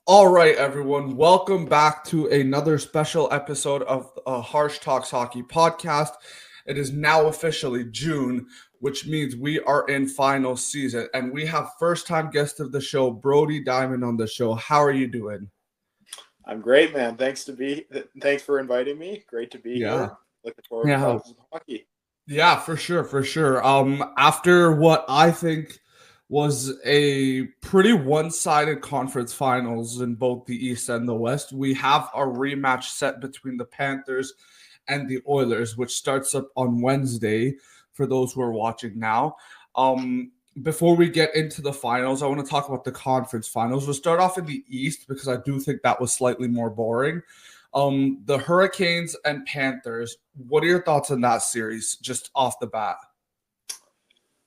All right, everyone. Welcome back to another special episode of Harsh Talks Hockey podcast. It is now officially June, which means we are in final season, and we have first-time guest of the show, Brody Dymond, on the show. How are you doing? I'm great, man. Thanks for inviting me. Great to be Yeah, here. Looking forward to yeah, talking some hockey. yeah, for sure, for sure. After what I think was a pretty one-sided conference finals in both the East and the West, we have a rematch set between the Panthers and the Oilers, which starts up on Wednesday for those who are watching now. Before we get into the finals, I want to talk about the conference finals. We'll start off in the East because I do think that was slightly more boring. The Hurricanes and Panthers. What are your thoughts on that series just off the bat?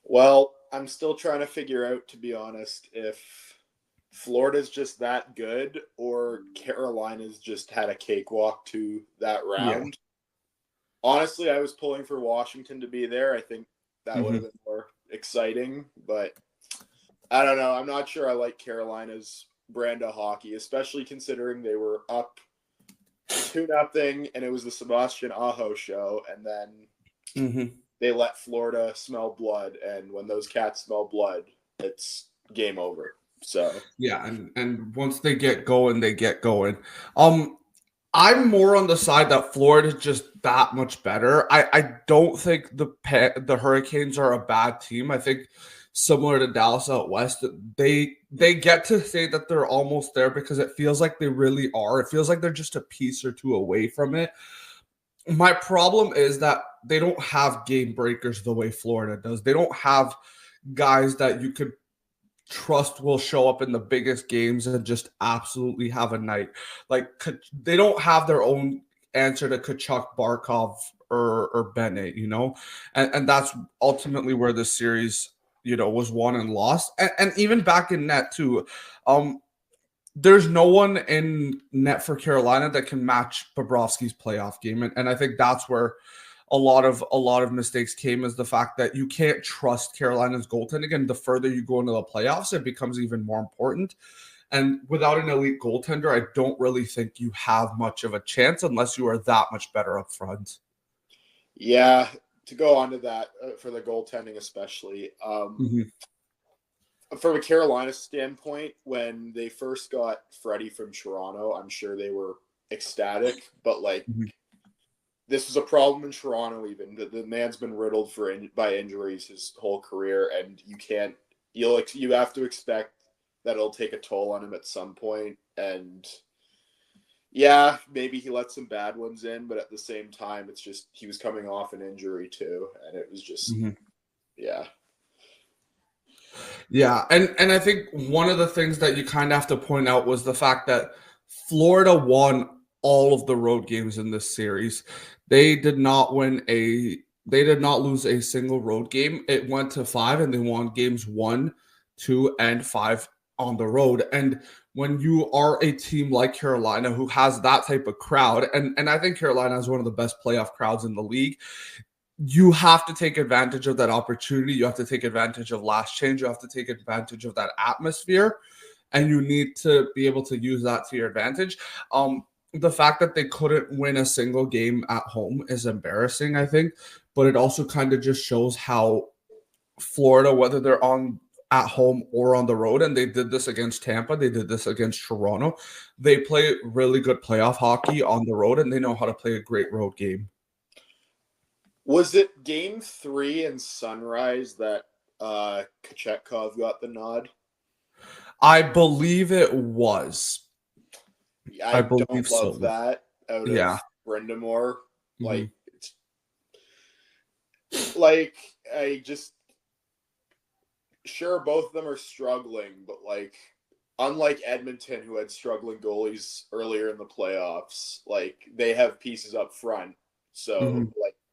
Well, I'm still trying to figure out, to be honest, if Florida's just that good or Carolina's just had a cakewalk to that Yeah. round. Honestly, I was pulling for Washington to be there. I think that would have been more exciting, but I don't know. I'm not sure I like Carolina's brand of hockey, especially considering they were up 2-0 and it was the Sebastian Aho show, and then they let Florida smell blood, and when those cats smell blood, it's game over. So Yeah, and once they get going, they get going. I'm more on the side that Florida's just that much better. I don't think the Hurricanes are a bad team. I think similar to Dallas out west, they get to say that they're almost there because it feels like they really are. It feels like they're just a piece or two away from it. My problem is that they don't have game breakers the way Florida does. They don't have guys that you could trust will show up in the biggest games and just absolutely have a night. Like they don't have their own answer to Kachuk, Barkov, or Bennett, and that's ultimately where the series, was won and lost. And even back in net too. There's no one in net for Carolina that can match Bobrovsky's playoff game. And I think that's where a lot of mistakes came, is the fact that you can't trust Carolina's goaltending. And the further you go into the playoffs, it becomes even more important. And without an elite goaltender, I don't really think you have much of a chance unless you are that much better up front. yeah, to go on to that for the goaltending especially. From a Carolina standpoint, when they first got Freddie from Toronto, I'm sure they were ecstatic, but this was a problem in Toronto. Even the man's been riddled by injuries his whole career, and you have to expect that it'll take a toll on him at some point. And yeah, maybe he let some bad ones in, but at the same time, it's just he was coming off an injury too, and it was just yeah. Yeah, and I think one of the things that you kind of have to point out was the fact that Florida won all of the road games in this series. They did not lose a single road game. It went to 5 and they won games 1, 2, and 5 on the road. And when you are a team like Carolina who has that type of crowd, and I think Carolina is one of the best playoff crowds in the league, you have to take advantage of that opportunity. You have to take advantage of last change. You have to take advantage of that atmosphere, and you need to be able to use that to your advantage. The fact that they couldn't win a single game at home is embarrassing, I think, but it also kind of just shows how Florida, whether they're at home or on the road, and they did this against Tampa, they did this against Toronto, they play really good playoff hockey on the road, and they know how to play a great road game. Was it Game 3 in Sunrise that Kochetkov got the nod? I believe it was. I don't love that out of Brindamore. Sure, both of them are struggling, but unlike Edmonton, who had struggling goalies earlier in the playoffs, they have pieces up front. So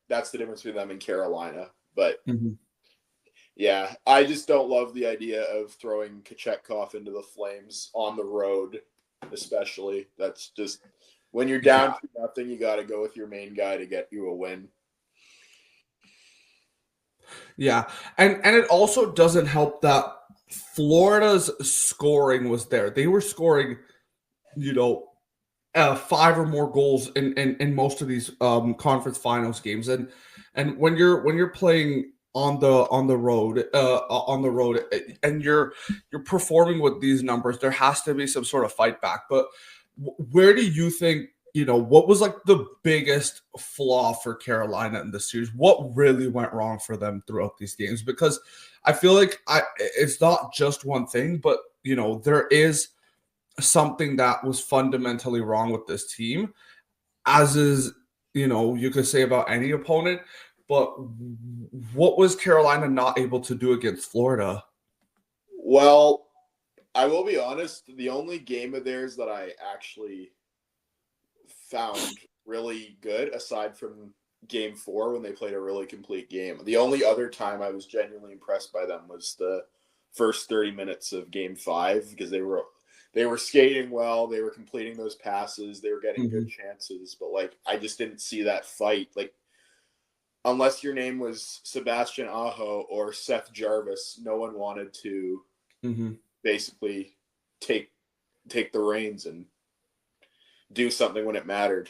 that's the difference between them and Carolina. But yeah, I just don't love the idea of throwing Kochetkov into the Flames on the road, especially. That's just when you're down 2-0, you got to go with your main guy to get you a win. Yeah, and it also doesn't help that Florida's scoring was there. They were scoring 5 or more goals in most of these conference finals games, and when you're playing on the road and you're performing with these numbers, there has to be some sort of fight back. But where do you think, what was like the biggest flaw for Carolina in this series? What really went wrong for them throughout these games? Because I feel like it's not just one thing, but there is something that was fundamentally wrong with this team, as is, you could say about any opponent. But what was Carolina not able to do against Florida? Well, I will be honest, the only game of theirs that I actually found really good, aside from game 4 when they played a really complete game, the only other time I was genuinely impressed by them was the first 30 minutes of game 5, because they were skating well, they were completing those passes, they were getting good chances, but like I just didn't see that fight. Like, unless your name was Sebastian Aho or Seth Jarvis, no one wanted to basically take the reins and do something when it mattered.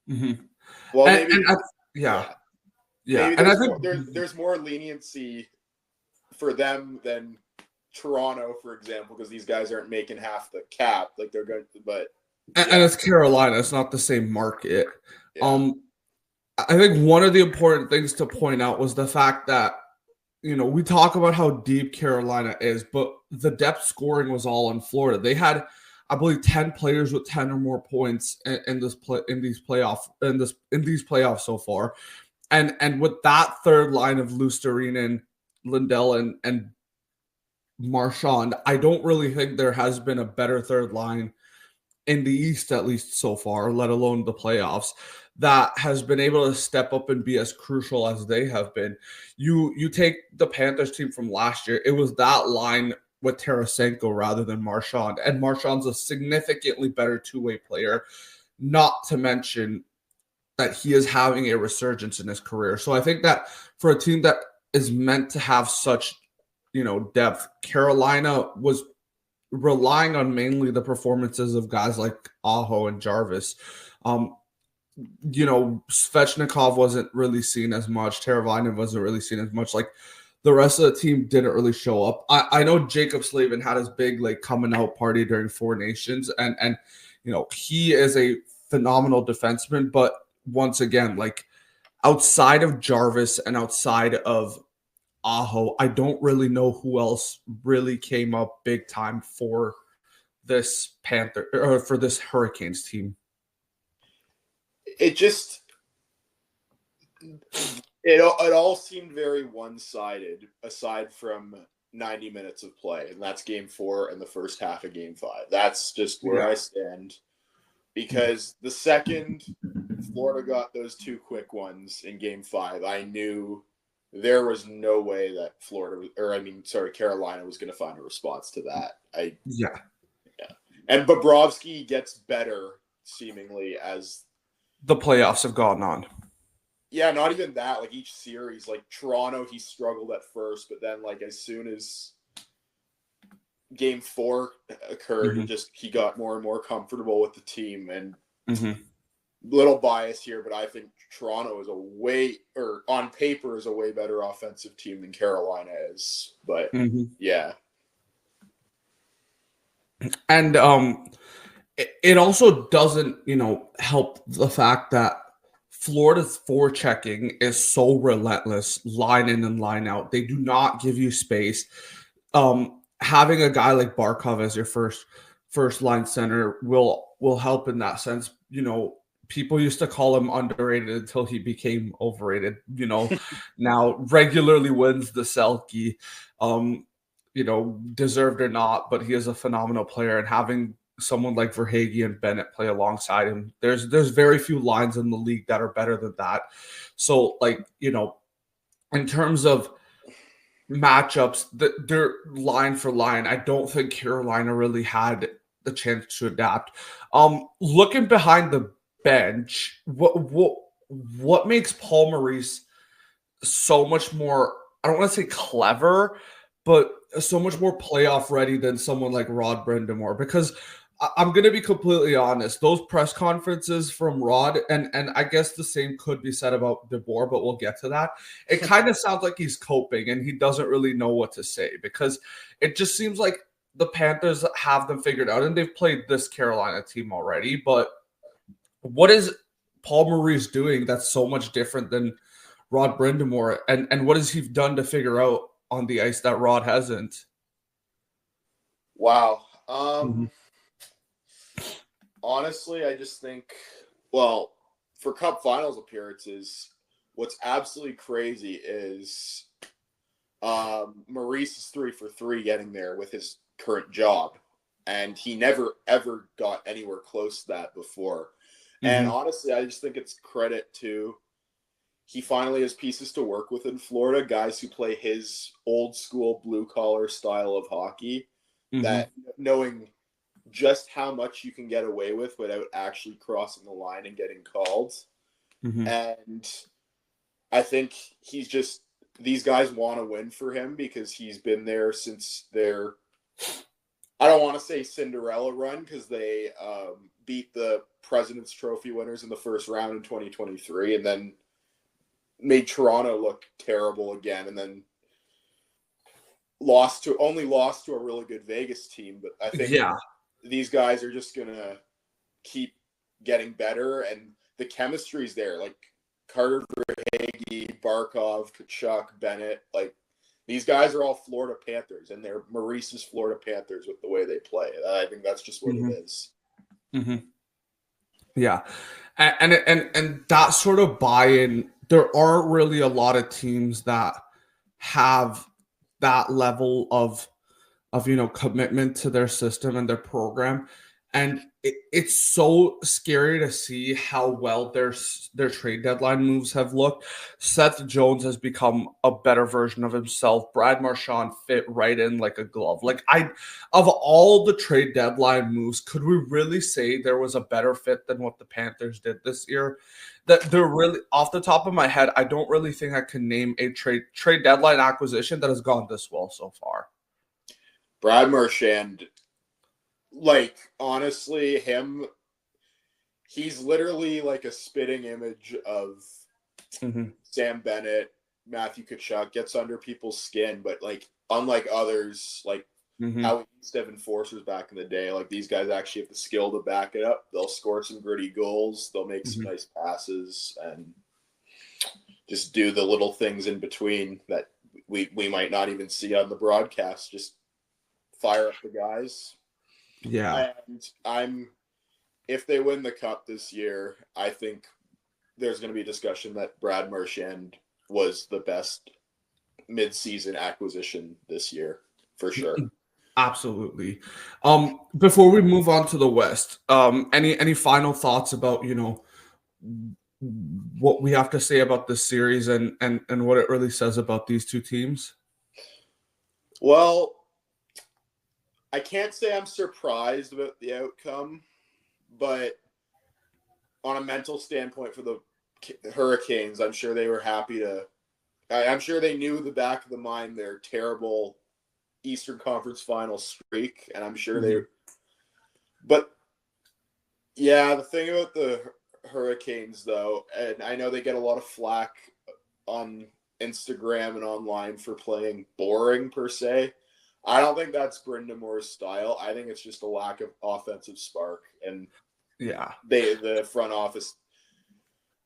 Well, maybe yeah. Maybe And I think there's more leniency for them than Toronto, for example, because these guys aren't making half the cap. Like they're going, but and it's Carolina. It's not the same market. Yeah. I think one of the important things to point out was the fact that, we talk about how deep Carolina is, but the depth scoring was all in Florida. They had, I believe, 10 players with 10 or more points in these playoffs so far. And with that third line of Lusterinen, Lindell, and Marchand, I don't really think there has been a better third line in the East, at least so far, let alone the playoffs, that has been able to step up and be as crucial as they have been. You take the Panthers team from last year, it was that line with Tarasenko rather than Marchand, and Marchand's a significantly better two-way player, not to mention that he is having a resurgence in his career. So I think that for a team that is meant to have such, depth, Carolina was relying on mainly the performances of guys like Aho and Jarvis. Svechnikov wasn't really seen as much. Teravainen wasn't really seen as much. Like, the rest of the team didn't really show up. I know Jacob Slavin had his big coming out party during Four Nations, and he is a phenomenal defenseman. But once again, outside of Jarvis and outside of Aho, I don't really know who else really came up big time for this Panther or for this Hurricanes team. It all seemed very one-sided, aside from 90 minutes of play, and that's game 4 and the first half of game 5. That's just where I stand, because the second Florida got those 2 quick ones in game 5, I knew there was no way that Carolina was going to find a response to that. And Bobrovsky gets better seemingly as the playoffs have gone on. Yeah, not even that. Each series, Toronto, he struggled at first, but then as soon as game 4 occurred, he got more and more comfortable with the team. And little bias here, but I think Toronto is on paper is a way better offensive team than Carolina is. But yeah. And it also doesn't, help the fact that Florida's forechecking is so relentless, line in and line out. They do not give you space. Having a guy like Barkov as your first line center will help in that sense. People used to call him underrated until he became overrated. Now regularly wins the Selke, deserved or not, but he is a phenomenal player. And having someone like Verhaeghe and Bennett play alongside him, there's very few lines in the league that are better than that. So, in terms of matchups, they're line for line, I don't think Carolina really had the chance to adapt. Looking behind the bench, what makes Paul Maurice so much more, I don't want to say clever, but so much more playoff ready than someone like Rod Brind'Amour, because I'm going to be completely honest. Those press conferences from Rod, and I guess the same could be said about DeBoer, but we'll get to that. It kind of sounds like he's coping and he doesn't really know what to say, because it just seems like the Panthers have them figured out and they've played this Carolina team already. But what is Paul Maurice doing that's so much different than Rod Brind'Amour? And what has he done to figure out on the ice that Rod hasn't? Wow. Honestly, I just think, well, for Cup Finals appearances, what's absolutely crazy is Maurice is 3 for 3 getting there with his current job, and he never ever got anywhere close to that before. And honestly, I just think it's credit to, he finally has pieces to work with in Florida, guys who play his old school blue collar style of hockey, that knowing just how much you can get away with without actually crossing the line and getting called. And I think he's just, these guys want to win for him because he's been there since their, I don't want to say Cinderella run, because they beat the President's Trophy winners in the first round in 2023 and then made Toronto look terrible again, and then lost to a really good Vegas team. But I think these guys are just going to keep getting better, and the chemistry's there. Like Carter Verhaeghe, Barkov, Tkachuk, Bennett, like these guys are all Florida Panthers, and they're Maurice's Florida Panthers with the way they play. I think that's just what it is. Yeah. And that sort of buy-in, there aren't really a lot of teams that have that level of commitment to their system and their program. And it's so scary to see how well their trade deadline moves have looked. Seth Jones has become a better version of himself. Brad Marchand fit right in like a glove. Like, of all the trade deadline moves, could we really say there was a better fit than what the Panthers did this year? That they're really, off the top of my head, I don't really think I can name a trade deadline acquisition that has gone this well so far. Brad Marchand, like, honestly, he's literally like a spitting image of Sam Bennett, Matthew Tkachuk, gets under people's skin, but like, unlike others, like how we used to have enforcers back in the day, like these guys actually have the skill to back it up. They'll score some gritty goals, they'll make some nice passes, and just do the little things in between that we might not even see on the broadcast. Just fire up the guys. Yeah. And if they win the cup this year, I think there's going to be a discussion that Brad Marchand was the best mid-season acquisition this year, for sure. Absolutely. Before we move on to the West, any final thoughts about, what we have to say about this series and what it really says about these two teams? Well, I can't say I'm surprised about the outcome, but on a mental standpoint for the Hurricanes, I'm sure they were happy to. I'm sure they knew the back of the mind their terrible Eastern Conference Final streak, and I'm sure they. But yeah, the thing about the Hurricanes, though, and I know they get a lot of flack on Instagram and online for playing boring per se. I don't think that's Brind'Amour's style. I think it's just a lack of offensive spark, and the front office.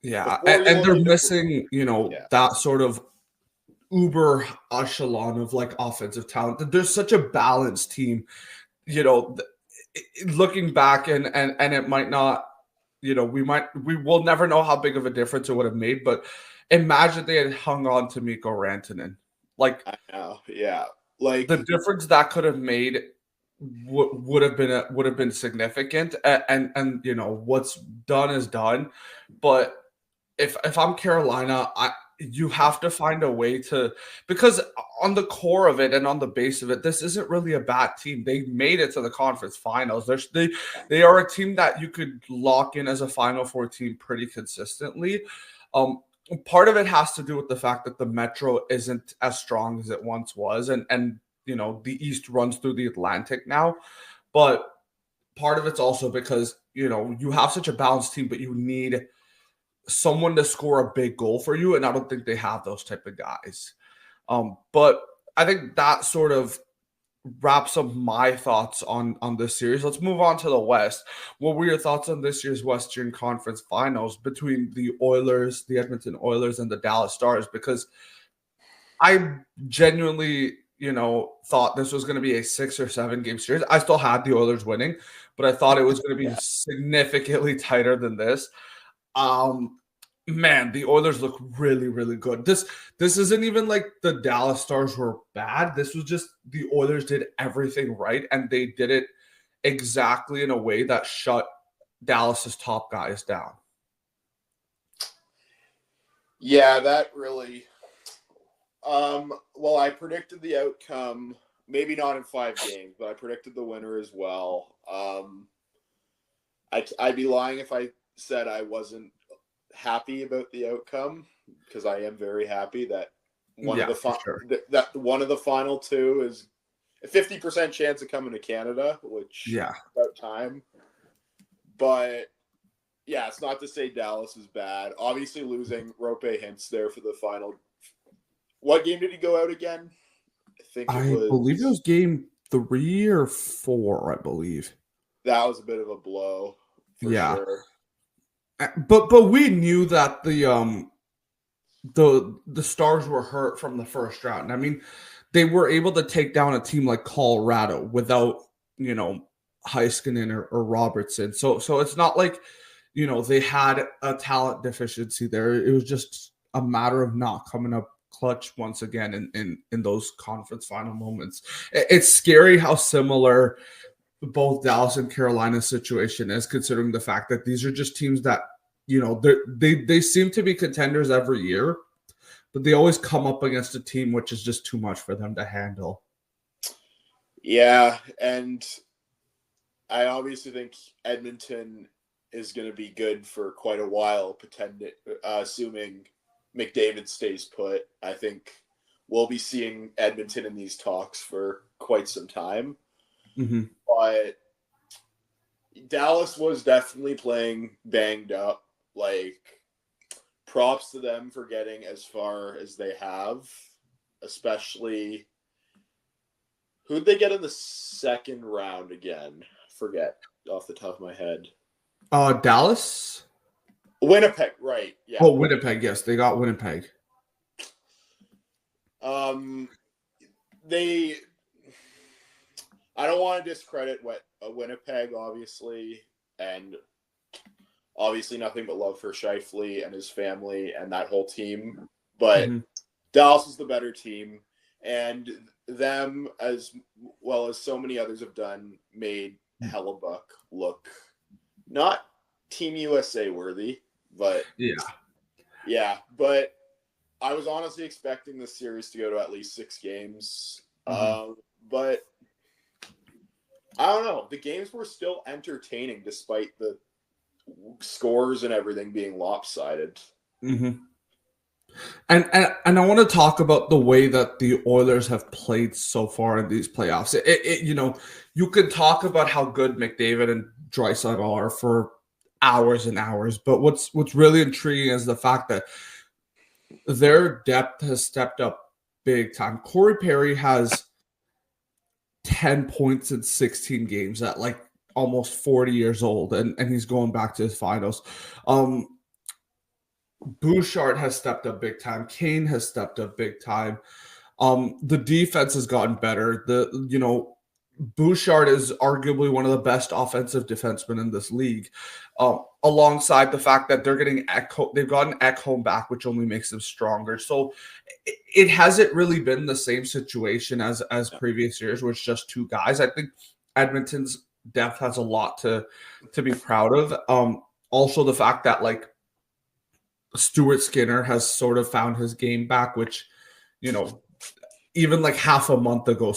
Yeah, and they're missing, that sort of uber echelon of like offensive talent. There's such a balanced team, looking back, and it might not, we will never know how big of a difference it would have made. But imagine they had hung on to Mikko Rantanen. Like, I know, yeah. Like, the difference that could have made would have been significant, and what's done is done. But if I'm Carolina, you have to find a way to, because on the core of it and on the base of it, this isn't really a bad team. They made it to the conference finals. They are a team that you could lock in as a Final Four team pretty consistently. Part of it has to do with the fact that the Metro isn't as strong as it once was, and the East runs through the Atlantic now. But part of it's also because, you have such a balanced team, but you need someone to score a big goal for you. And I don't think they have those type of guys. But I think that sort of wraps up my thoughts on this series. Let's move on to the West. What were your thoughts on this year's Western Conference Finals between the Oilers, the Edmonton Oilers, and the Dallas Stars? Because I genuinely, thought this was going to be a 6 or 7 game series. I still had the Oilers winning, but I thought it was going to be significantly tighter than this. Man, the Oilers look really, really good. This isn't even like the Dallas Stars were bad. This was just the Oilers did everything right, and they did it exactly in a way that shut Dallas's top guys down. Yeah, that really. Well, I predicted the outcome, maybe not in 5 games, but I predicted the winner as well. I'd be lying if I said I wasn't happy about the outcome, because I am very happy that one of the final 2 is a 50% chance of coming to Canada, which about time. But yeah, it's not to say Dallas is bad. Obviously, losing Rope Hintz there for the final. What game did he go out again? I believe it was game 3 or 4, I believe. That was a bit of a blow for sure. But we knew that the Stars were hurt from the first round. I mean, they were able to take down a team like Colorado without, Heiskanen or Robertson. So it's not like, they had a talent deficiency there. It was just a matter of not coming up clutch once again in those conference final moments. It's scary how similar both Dallas and Carolina's situation is, considering the fact that these are just teams that, they seem to be contenders every year, but they always come up against a team which is just too much for them to handle. Yeah, and I obviously think Edmonton is going to be good for quite a while, assuming McDavid stays put. I think we'll be seeing Edmonton in these talks for quite some time. Mm-hmm. But Dallas was definitely playing banged up. Like, props to them for getting as far as they have, especially who'd they get in the second round again? Forget off the top of my head. Dallas? Winnipeg, right. Yeah. Oh, Winnipeg, yes. They got Winnipeg. I don't want to discredit Winnipeg, obviously, and obviously nothing but love for Scheifele and his family and that whole team. But Dallas is the better team, and them, as well as so many others have done, made Hellebuck look not Team USA worthy, but but I was honestly expecting this series to go to at least 6 games. But I don't know. The games were still entertaining despite the scores and everything being lopsided. Mm-hmm. And I want to talk about the way that the Oilers have played so far in these playoffs. You could talk about how good McDavid and Draisaitl are for hours and hours, but what's really intriguing is the fact that their depth has stepped up big time. Corey Perry has 10 points in 16 games at like almost 40 years old, and he's going back to his finals. Bouchard has stepped up big time. Kane has stepped up big time. The defense has gotten better. Bouchard is arguably one of the best offensive defensemen in this league, alongside the fact that they're getting they've gotten Ekholm back, which only makes them stronger. So it hasn't really been the same situation as previous years, where it's just 2 guys. I think Edmonton's depth has a lot to be proud of. Also, the fact that like Stuart Skinner has sort of found his game back, which, even like half a month ago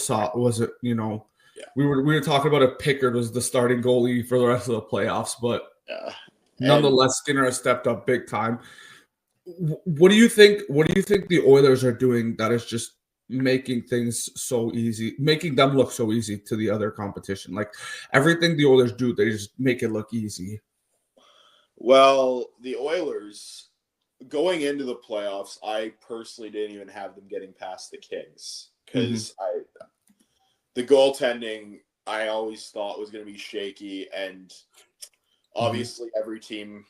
we were talking about if Pickard was the starting goalie for the rest of the playoffs, but nonetheless, Skinner has stepped up big time. What do you think the Oilers are doing that is just, making things so easy, making them look so easy to the other competition. Like everything the Oilers do, they just make it look easy. Well, the Oilers, going into the playoffs, I personally didn't even have them getting past the Kings because the goaltending I always thought was going to be shaky, and obviously every team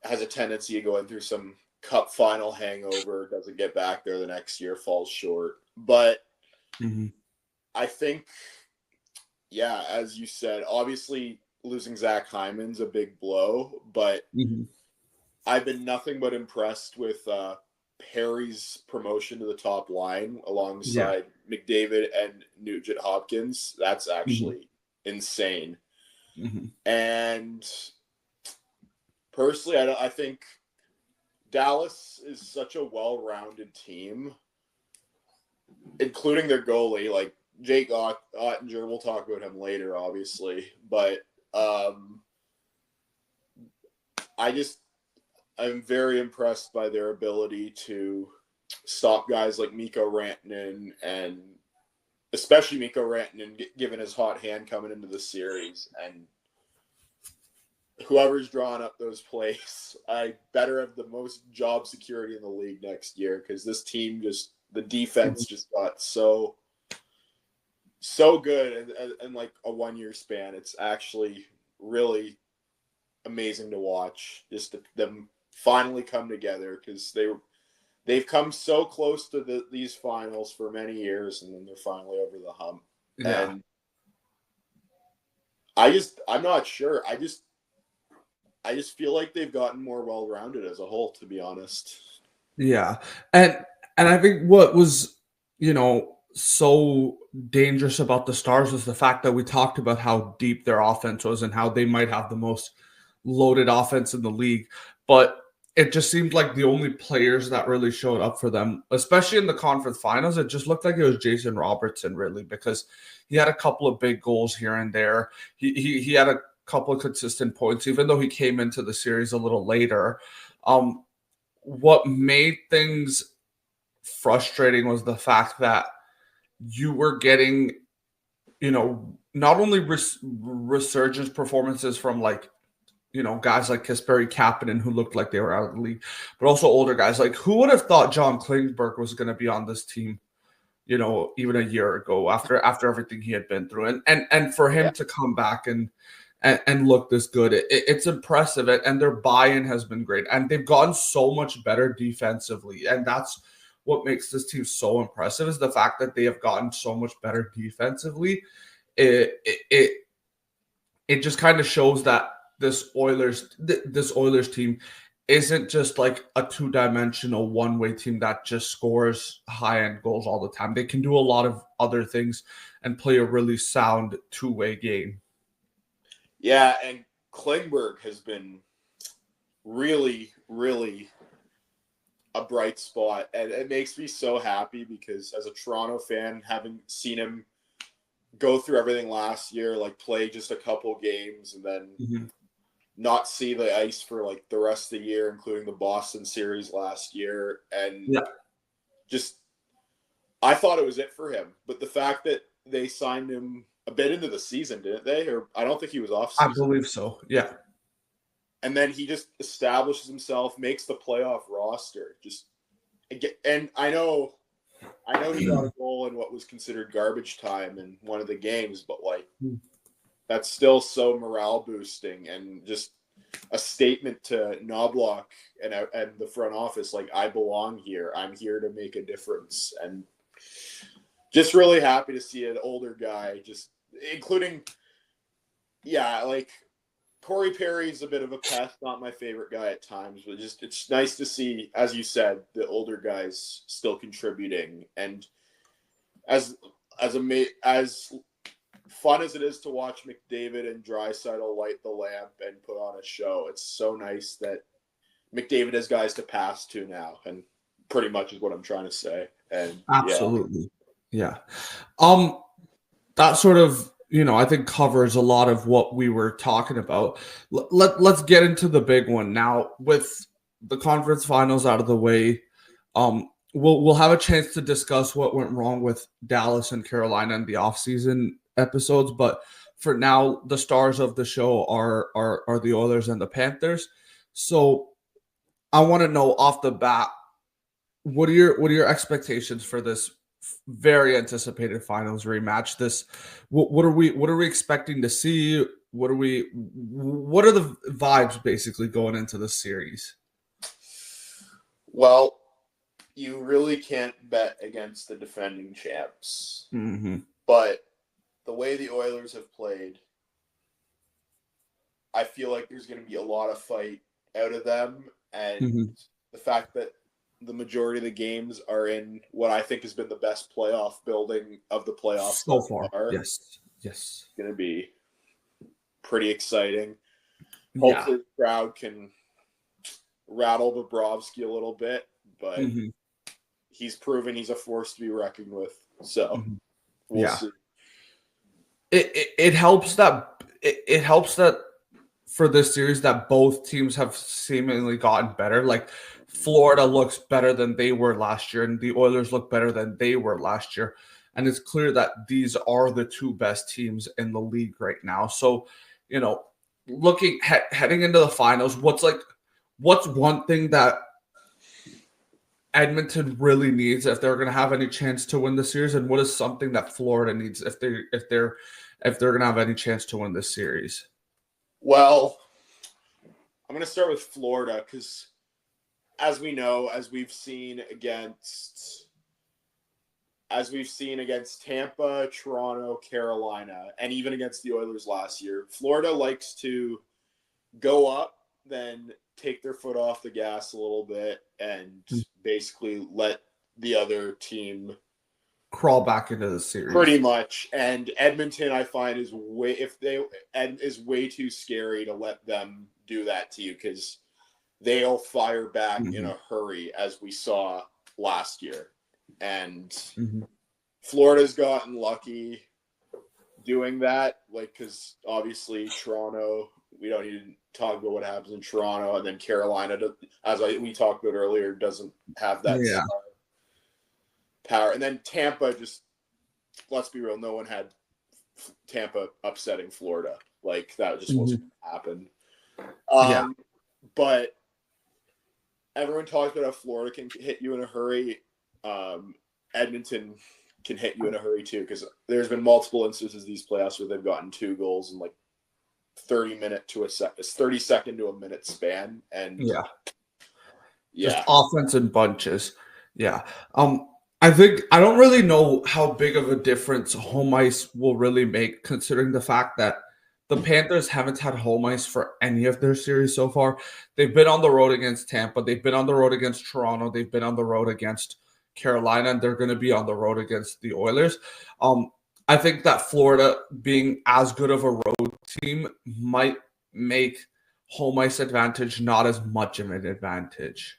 has a tendency of going through some cup final hangover, doesn't get back there the next year, falls short. But I think, yeah, as you said, obviously losing Zach Hyman's a big blow, but I've been nothing but impressed with Perry's promotion to the top line alongside McDavid and Nugent Hopkins. That's actually insane. And personally, I think Dallas is such a well-rounded team, including their goalie. Like Jake Ottinger, we'll talk about him later, obviously. But I'm very impressed by their ability to stop guys like Mikko Rantanen, and especially Mikko Rantanen, given his hot hand coming into the series. And whoever's drawing up those plays, I better have the most job security in the league next year, because this team the defense just got so good in like a 1 year span. It's actually really amazing to watch, just them finally come together, because they've come so close to these finals for many years, and then they're finally over the hump. And I'm not sure. I just feel like they've gotten more well-rounded as a whole, to be honest. Yeah. And I think what was, so dangerous about the Stars was the fact that we talked about how deep their offense was and how they might have the most loaded offense in the league. But it just seemed like the only players that really showed up for them, especially in the conference finals, it just looked like it was Jason Robertson, really, because he had a couple of big goals here and there. He had a couple of consistent points, even though he came into the series a little later. What made things frustrating was the fact that you were getting, not only resurgence performances from guys like Kasperi Kapanen, who looked like they were out of the league, but also older guys. Like, who would have thought John Klingberg was going to be on this team, even a year ago after everything he had been through, and for him to come back and look this good, it's impressive. And their buy-in has been great, and they've gotten so much better defensively, and that's what makes this team so impressive, is the fact that they have gotten so much better defensively. It just kind of shows that this Oilers team isn't just like a two-dimensional one-way team that just scores high-end goals all the time. They can do a lot of other things and play a really sound two-way game. Yeah, and Klingberg has been really, really a bright spot, and it makes me so happy, because as a Toronto fan, having seen him go through everything last year, like play just a couple games and then not see the ice for like the rest of the year, including the Boston series last year, and I thought it was it for him. But the fact that they signed him a bit into the season, didn't they? Or I don't think he was off season. I believe so, yeah. And then he just establishes himself, makes the playoff roster. And I know he got a goal in what was considered garbage time in one of the games, but that's still so morale boosting, and just a statement to Knobloch and the front office, like, I belong here. I'm here to make a difference. And just really happy to see an older guy, just including, Corey Perry's a bit of a pest, not my favorite guy at times, but just it's nice to see, as you said, the older guys still contributing. And as fun as it is to watch McDavid and Draisaitl light the lamp and put on a show, it's so nice that McDavid has guys to pass to now, and pretty much is what I'm trying to say. And absolutely, yeah. That sort of, I think covers a lot of what we were talking about. Let's get into the big one now. With the conference finals out of the way, we'll have a chance to discuss what went wrong with Dallas and Carolina in the offseason episodes, but for now, the stars of the show are the Oilers and the Panthers. So I want to know off the bat, what are your expectations for this very anticipated finals rematch? What are we expecting to see? What are the vibes basically going into the series? Well, you really can't bet against the defending champs. Mm-hmm. But the way the Oilers have played, I feel like there's going to be a lot of fight out of them. And the fact that the majority of the games are in what I think has been the best playoff building of the playoffs so far. Yes. It's going to be pretty exciting. Yeah. Hopefully the crowd can rattle Bobrovsky a little bit, but he's proven he's a force to be reckoned with. So we'll see. It helps that for this series that both teams have seemingly gotten better. Like Florida looks better than they were last year, and the Oilers look better than they were last year. And it's clear that these are the two best teams in the league right now. So, heading into the finals, what's one thing that Edmonton really needs if they're going to have any chance to win the series, and what is something that Florida needs if they're going to have any chance to win this series? Well, I'm going to start with Florida because, as we know, as we've seen against Tampa, Toronto, Carolina, and even against the Oilers last year, Florida likes to go up, then take their foot off the gas a little bit, and basically let the other team crawl back into the series. Pretty much. And Edmonton, I find, is way too scary to let them do that to you because they'll fire back in a hurry, as we saw last year. And Florida's gotten lucky doing that, because obviously Toronto, we don't need to talk about what happens in Toronto, and then Carolina, we talked about earlier, doesn't have that power. And then Tampa, just let's be real, no one had Tampa upsetting Florida. That just wasn't going to happen. But everyone talks about how Florida can hit you in a hurry. Edmonton can hit you in a hurry too, because there's been multiple instances these playoffs where they've gotten 2 goals in 30 second to a minute span, and just offense in bunches. I don't really know how big of a difference home ice will really make, considering the fact that the Panthers haven't had home ice for any of their series so far. They've been on the road against Tampa, they've been on the road against Toronto, they've been on the road against Carolina, and they're going to be on the road against the Oilers. I think that Florida being as good of a road team might make home ice advantage not as much of an advantage.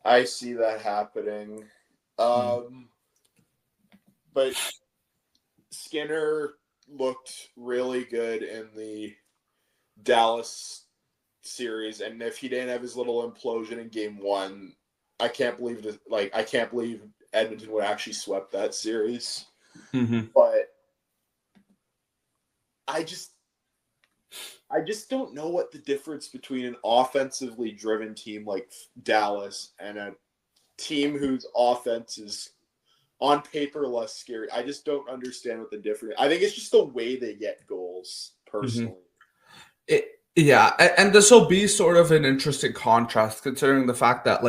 I see that happening. But Skinner looked really good in the Dallas series, and if he didn't have his little implosion in game 1, I can't believe Edmonton would actually swept that series. But I just don't know what the difference between an offensively driven team like Dallas and a team whose offense is on paper less scary. I just don't understand what the difference. I think it's just the way they get goals, personally. And this will be sort of an interesting contrast, considering the fact that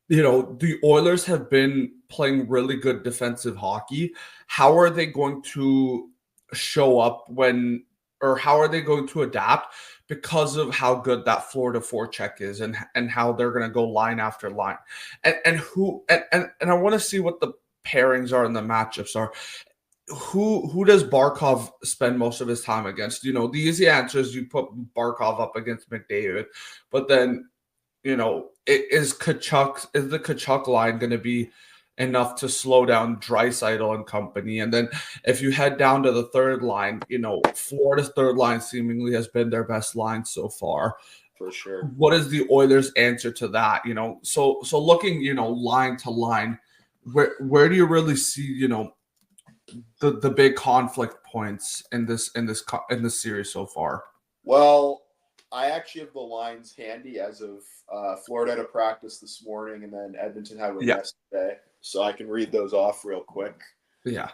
the Oilers have been playing really good defensive hockey. How are they going to show up how are they going to adapt because of how good that Florida forecheck is and how they're going to go line after line? And I want to see what the pairings are and the matchups are. Who does Barkov spend most of his time against? The easy answer is you put Barkov up against McDavid, but then is the Kachuk line going to be enough to slow down Draisaitl and company? And then if you head down to the third line, Florida's third line seemingly has been their best line so far. for sure. What is the Oilers' answer to that? So looking, line to line, where do you really see, the big conflict points in this series so far? Well, I actually have the lines handy as of Florida had a practice this morning, and then Edmonton had one yesterday, so I can read those off real quick. Yeah,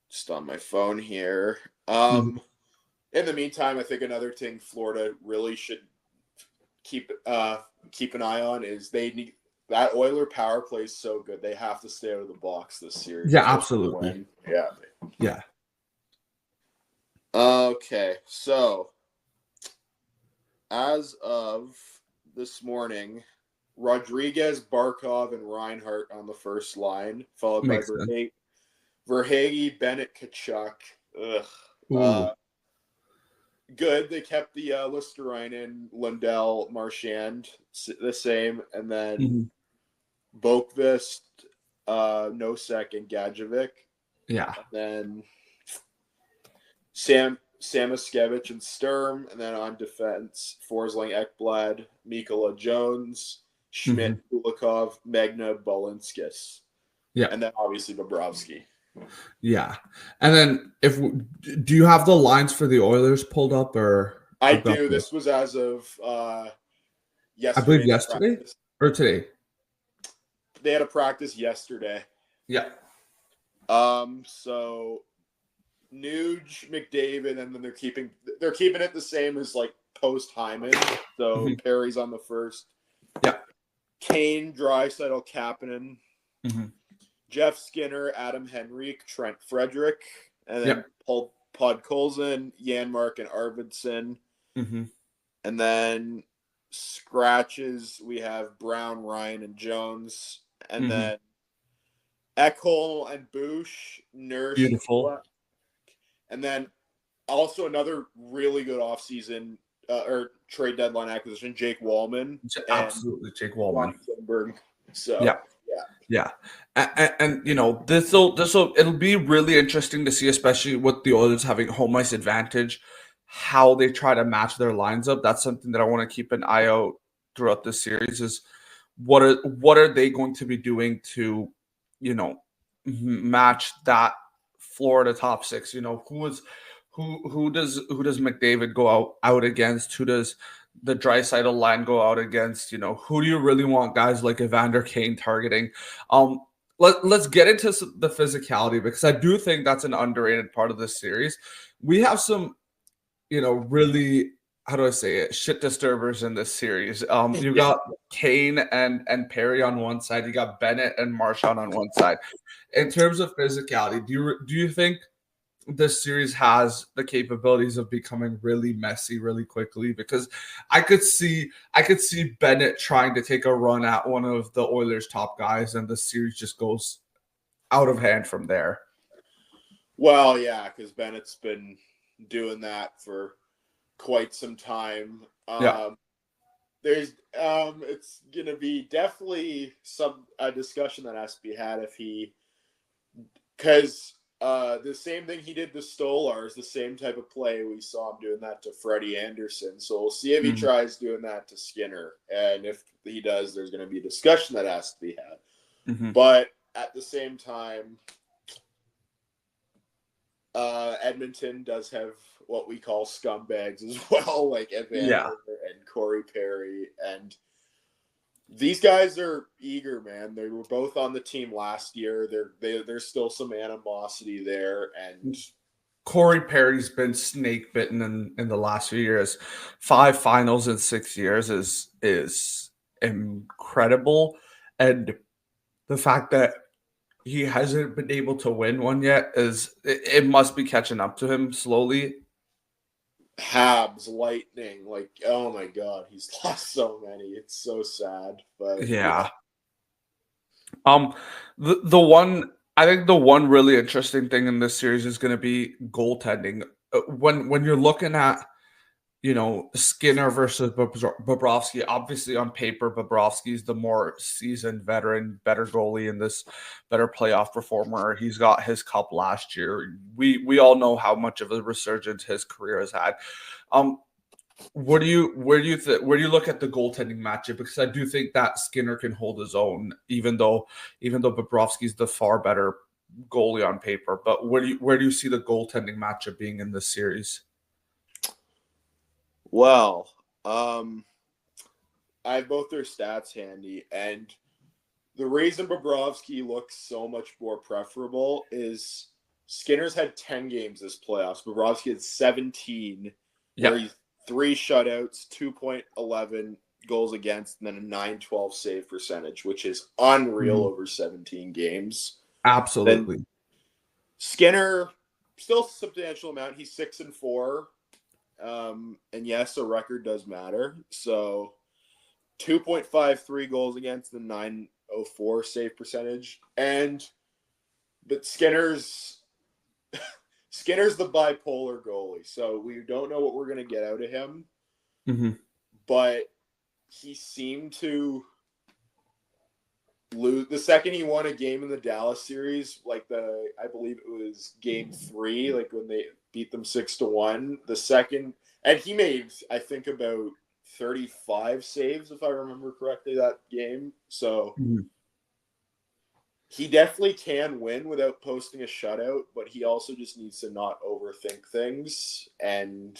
just on my phone here. In the meantime, I think another thing Florida really should keep an eye on is they need that Oiler power play is so good. They have to stay out of the box this series. Yeah, absolutely. Yeah. Okay, so as of this morning, Rodriguez, Barkov, and Reinhart on the first line, followed by Verhaeghe, Bennett, Tkachuk. Good. They kept the Listerainen, Lundell, Marchand the same, and then Boqvist, Nosek, and Gadjevich. Yeah. And then Samoskevich and Sturm, and then on defense, Forsling, Ekblad, Mikola Jones, Schmidt, Kulikov, Magna, Balinskis. Yeah. And then obviously Bobrovsky. Yeah. And then do you have the lines for the Oilers pulled up or? I do. This was as of yesterday. I believe yesterday or today. They had a practice yesterday. Yeah. So Nuge, McDavid, and then they're keeping it the same as like post Hyman. So Perry's on the first. Yeah. Kane, Draisaitl, Kapanen, Jeff Skinner, Adam Henrique, Trent Frederick, and then Podkolzin, Janmark, and Arvidsson. And then scratches, we have Brown, Ryan, and Jones. And then Ekholm and Bush, Nurse. Beautiful. And then also another really good offseason or trade deadline acquisition, Jake Wallman. Absolutely, Jake Wallman. So yeah. And it'll be really interesting to see, especially with the Oilers having home ice advantage, how they try to match their lines up. That's something that I want to keep an eye out throughout this series. Is what are they going to be doing to, match that Florida top six? Who does McDavid go out against? Who does the Draisaitl line go out against? Who do you really want guys like Evander Kane targeting? Let's get into the physicality, because I do think that's an underrated part of this series. We have some, really, how do I say it, shit disturbers in this series. You got Kane and Perry on one side. You got Bennett and Marchand on one side. In terms of physicality, do you think this series has the capabilities of becoming really messy really quickly? Because I could see Bennett trying to take a run at one of the Oilers' top guys, and the series just goes out of hand from there. Well, yeah, because Bennett's been doing that for quite some time. There's it's gonna be definitely a discussion that has to be had because the same thing he did to Stolar is the same type of play we saw him doing that to Freddie Anderson. So we'll see if he tries doing that to Skinner. And if he does, there's going to be a discussion that has to be had. But at the same time, Edmonton does have what we call scumbags as well, like Evander and Corey Perry. And these guys are eager, man. They were both on the team last year. There's still some animosity there, and Corey Perry's been snake bitten in the last few years. 5 finals in 6 years is incredible, and the fact that he hasn't been able to win one yet it must be catching up to him slowly. Habs, Lightning, like, oh my God, he's lost so many. It's so sad, but yeah. The one really interesting thing in this series is going to be goaltending. When you're looking at, Skinner versus Bobrovsky, obviously on paper, Bobrovsky's the more seasoned veteran, better goalie in this, better playoff performer. He's got his cup last year. We all know how much of a resurgence his career has had. where do you look at the goaltending matchup? Because I do think that Skinner can hold his own, even though Bobrovsky's the far better goalie on paper. But where do you see the goaltending matchup being in this series? Well, I have both their stats handy, and the reason Bobrovsky looks so much more preferable is Skinner's had 10 games this playoffs. Bobrovsky had 17, where he's 3 shutouts, 2.11 goals against, and then a 912 save percentage, which is unreal over 17 games. Absolutely. Then Skinner, still a substantial amount. He's 6-4. And yes, a record does matter. So 2.53 goals against, the 904 save percentage. But Skinner's the bipolar goalie, so we don't know what we're going to get out of him. Mm-hmm. But he seemed to lose the second he won a game in the Dallas series, I believe it was game 3, like when they beat them 6-1. The second, and he made, I think, about 35 saves, if I remember correctly, that game. So he definitely can win without posting a shutout, but he also just needs to not overthink things. And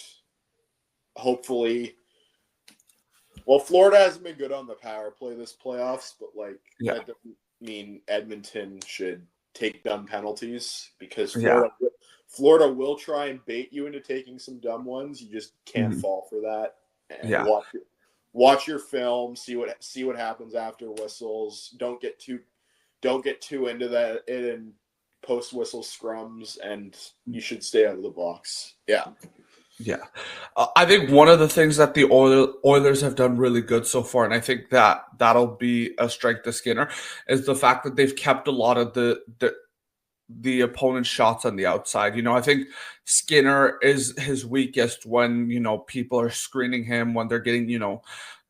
hopefully, well, Florida hasn't been good on the power play this playoffs, but that doesn't mean Edmonton should take dumb penalties, because Florida will try and bait you into taking some dumb ones. You just can't fall for that. And watch your film, see what happens after whistles. Don't get too into that in post whistle scrums, and you should stay out of the box. Yeah. I think one of the things that the Oilers have done really good so far, and I think that'll be a strength to Skinner, is the fact that they've kept a lot of the opponent's shots on the outside. I think Skinner is his weakest when, people are screening him, when they're getting,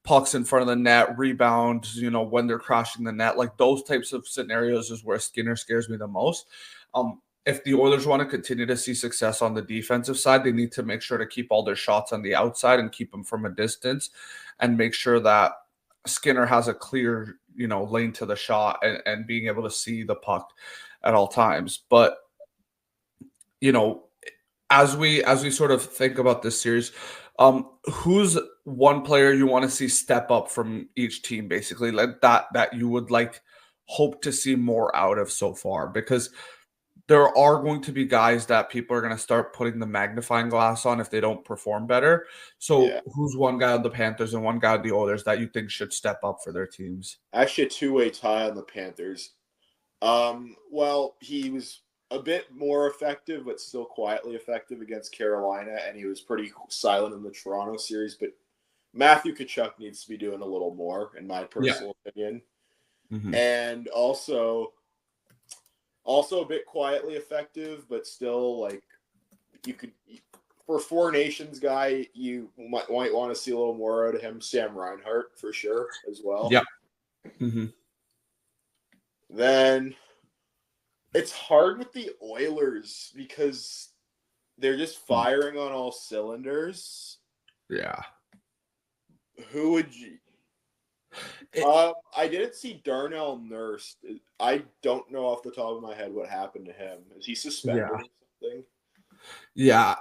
pucks in front of the net, rebounds, when they're crashing the net. Like those types of scenarios is where Skinner scares me the most. If the Oilers want to continue to see success on the defensive side, they need to make sure to keep all their shots on the outside and keep them from a distance, and make sure that Skinner has a clear, lane to the shot, and being able to see the puck at all times. But, as we sort of think about this series, who's one player you want to see step up from each team, basically, like that you would hope to see more out of so far? Because there are going to be guys that people are going to start putting the magnifying glass on if they don't perform better. So who's one guy on the Panthers and one guy on the Oilers that you think should step up for their teams? Actually, a two-way tie on the Panthers. Well, he was a bit more effective, but still quietly effective against Carolina, and he was pretty silent in the Toronto series. But Matthew Tkachuk needs to be doing a little more, in my personal opinion. Mm-hmm. And also a bit quietly effective, but still, you could, for Four Nations guy, you might want to see a little more out of him. Sam Reinhart, for sure, as well. Yeah. Mm-hmm. Then it's hard with the Oilers because they're just firing on all cylinders. Yeah. Who would you... I didn't see Darnell Nurse. I don't know off the top of my head what happened to him. Is he suspended or something? Yeah,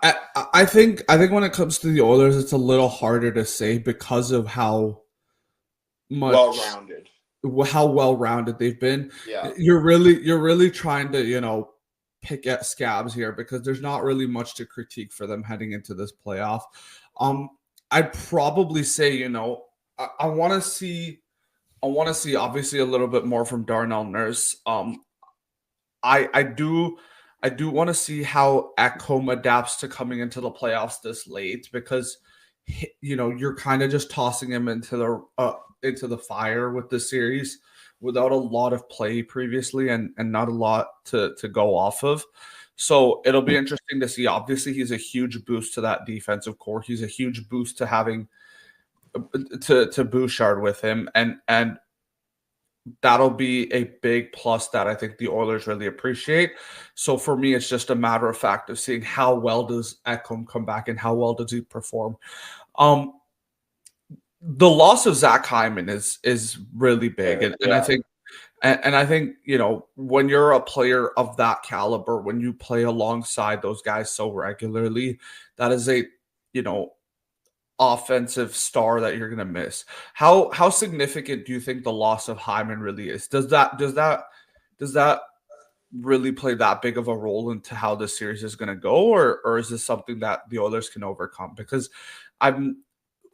I think when it comes to the Oilers, it's a little harder to say because of how well-rounded they've been. Yeah, you're really trying to pick at scabs here, because there's not really much to critique for them heading into this playoff. I'd probably say I want to see obviously a little bit more from Darnell Nurse. I do want to see how Ekholm adapts to coming into the playoffs this late, because you're kind of just tossing him into the fire with the series without a lot of play previously and not a lot to go off of. So it'll be interesting to see. Obviously, he's a huge boost to that defensive core. He's a huge boost to having to Bouchard with him, and that'll be a big plus that I think the Oilers really appreciate. So for me, it's just a matter of fact of seeing how well does Ekholm come back and how well does he perform. The loss of Zach Hyman is really big, and I think I think, when you're a player of that caliber, when you play alongside those guys so regularly, that is a, you know, offensive star that you're gonna miss. How significant do you think the loss of Hyman really is? Does that really play that big of a role into how the series is gonna go, or is this something that the Oilers can overcome? Because I'm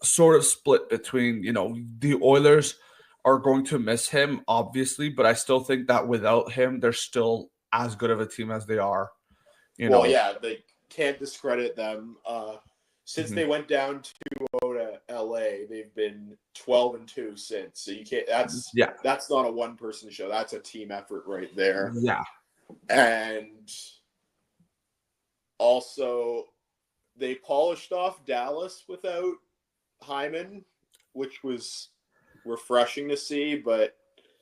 sort of split between, the Oilers are going to miss him, obviously, but I still think that without him, they're still as good of a team as they are. Well, yeah, they can't discredit them. Since Mhm. they went down 2-0 to LA, they've been 12-2 since. So you can't. Yeah, That's not a one-person show. That's a team effort right there. yeah, And also, they polished off Dallas without Hyman, which was refreshing to see. But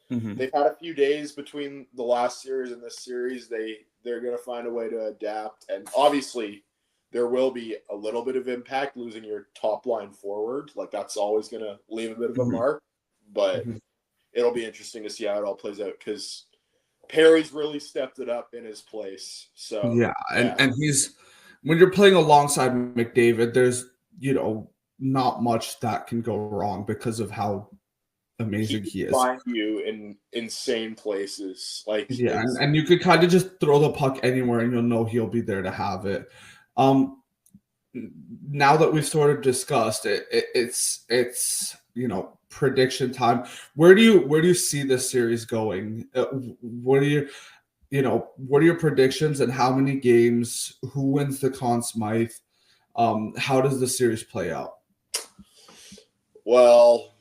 hmm they've had a few days between the last series and this series. They're going to find a way to adapt, and obviously, there will be a little bit of impact losing your top line forward. Like that's always going to leave a bit of a hmm mark, but hmm it'll be interesting to see how it all plays out because Perry's really stepped it up in his place. So yeah, and yeah, and he's when you're playing alongside McDavid, there's not much that can go wrong because of how he amazing can he is. find you in insane places. Like Yeah, and, it's and you could kind of just throw the puck anywhere and you'll know he'll be there to have it. Um, now that we've sort of discussed it, it's prediction time. Where do you see this series going? What are what are your predictions and how many games? Who wins the Conn Smythe? How does the series play out? well,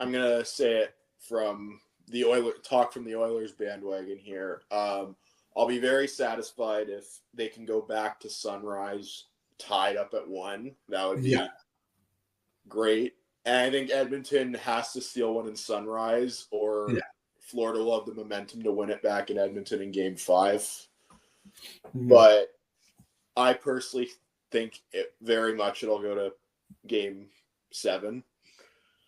I'm gonna say it from the Oilers bandwagon here. I'll be very satisfied if they can go back to Sunrise tied up at 1. That would Yeah. be great. And I think Edmonton has to steal one in Sunrise, or Yeah. Florida will have the momentum to win it back in Edmonton in Game 5. Mhm. But I personally think it'll go to Game 7.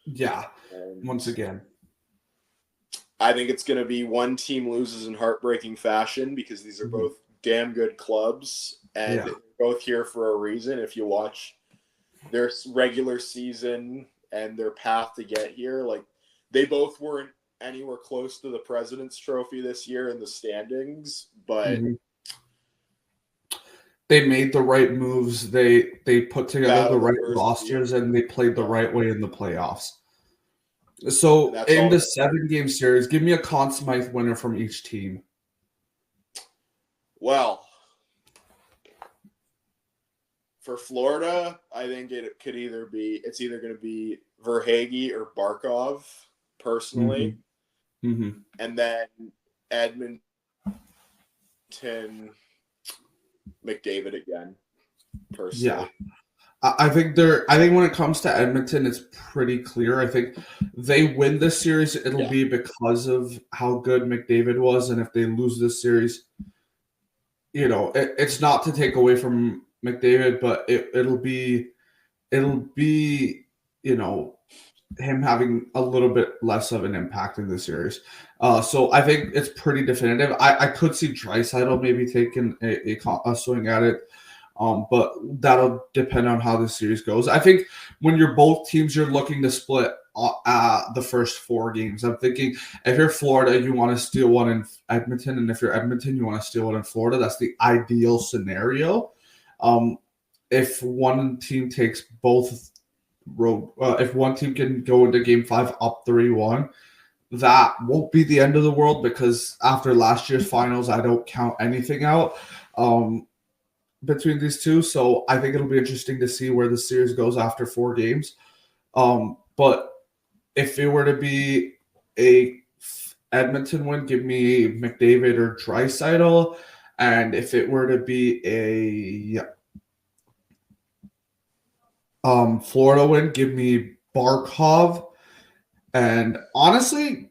Yeah. And Once again. I think it's going to be one team loses in heartbreaking fashion because these are Mhm. both damn good clubs and Yeah. both here for a reason. If you watch their regular season and their path to get here, like they both weren't anywhere close to the President's Trophy this year in the standings, but Mhm. They made the right moves. They put together the battled right adversity. rosters and they played the Yeah, right way in the playoffs. and So that's in all the that matters. 7-game series, give me a Conn Smythe winner from each team. Well, for Florida, I think it's either going to be Verhaeghe or Barkov, personally. Mm-hmm. Mm-hmm. And then Edmonton, McDavid again, Yeah. personally. I think when it comes to Edmonton, it's pretty clear. I think they win this series, it'll Yeah. be because of how good McDavid was, and if they lose this series, it's not to take away from McDavid, but it'll be him having a little bit less of an impact in the series. So I think it's pretty definitive. I could see Draisaitl maybe taking a swing at it. But that'll depend on how the series goes. I think when you're both teams, you're looking to split the first 4 games. I'm thinking if you're Florida, you want to steal one in Edmonton, and if you're Edmonton, you want to steal one in Florida. That's the ideal scenario. Um, if one team takes both road, if one team can go into Game 5 up 3-1, that won't be the end of the world because after last year's finals, I don't count anything out. Between these two. So I think it'll be interesting to see where the series goes after 4 games. But if it were to be a Edmonton win, give me McDavid or Draisaitl. And if it were to be a Florida win, give me Barkov. And honestly,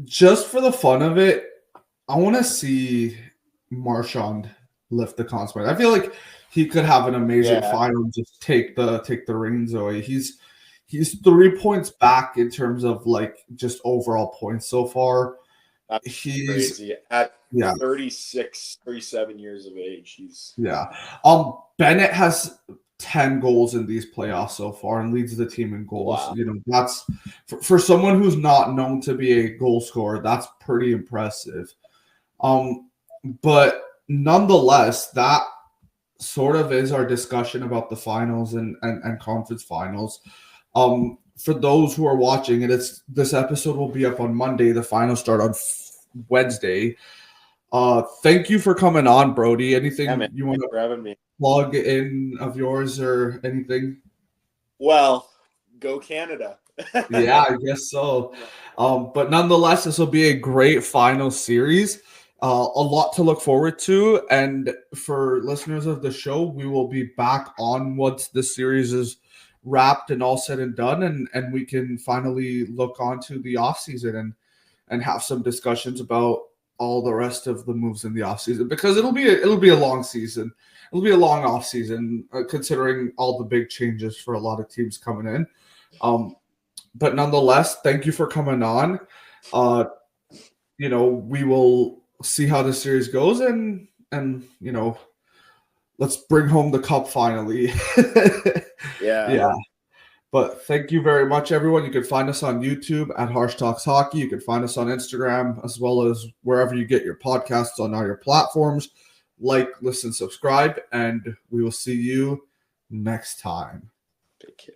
just for the fun of it, I want to see Marchand lift the consequence. I feel like he could have an amazing Yeah. final and just take the reins away. He's 3 points back in terms of like just overall points so far. That's He's crazy. At yeah. 36, 37 years of age, he's Yeah. Bennett has 10 goals in these playoffs so far and leads the team in goals. Wow. You know, that's for someone who's not known to be a goal scorer, that's pretty impressive. But nonetheless, that sort of is our discussion about the finals and conference finals. For those who are watching, and this episode will be up on Monday. The finals start on Wednesday. Thank you for coming on, Brody. Anything you want to having me. Plug in of yours or anything? Well, go Canada. Yeah, I guess so. But nonetheless, this will be a great final series. A lot to look forward to. And for listeners of the show, we will be back on once this series is wrapped and all said and done. And we can finally look onto the offseason and have some discussions about all the rest of the moves in the offseason, because it'll be a long season. It'll be a long offseason, considering all the big changes for a lot of teams coming in. But nonetheless, thank you for coming on. We will see how the series goes, and let's bring home the cup finally. Yeah. But thank you very much, everyone. You can find us on YouTube at HarshTalksHockey. You can find us on Instagram, as well as wherever you get your podcasts on all your platforms. Like, listen, subscribe, and we will see you next time. Take care.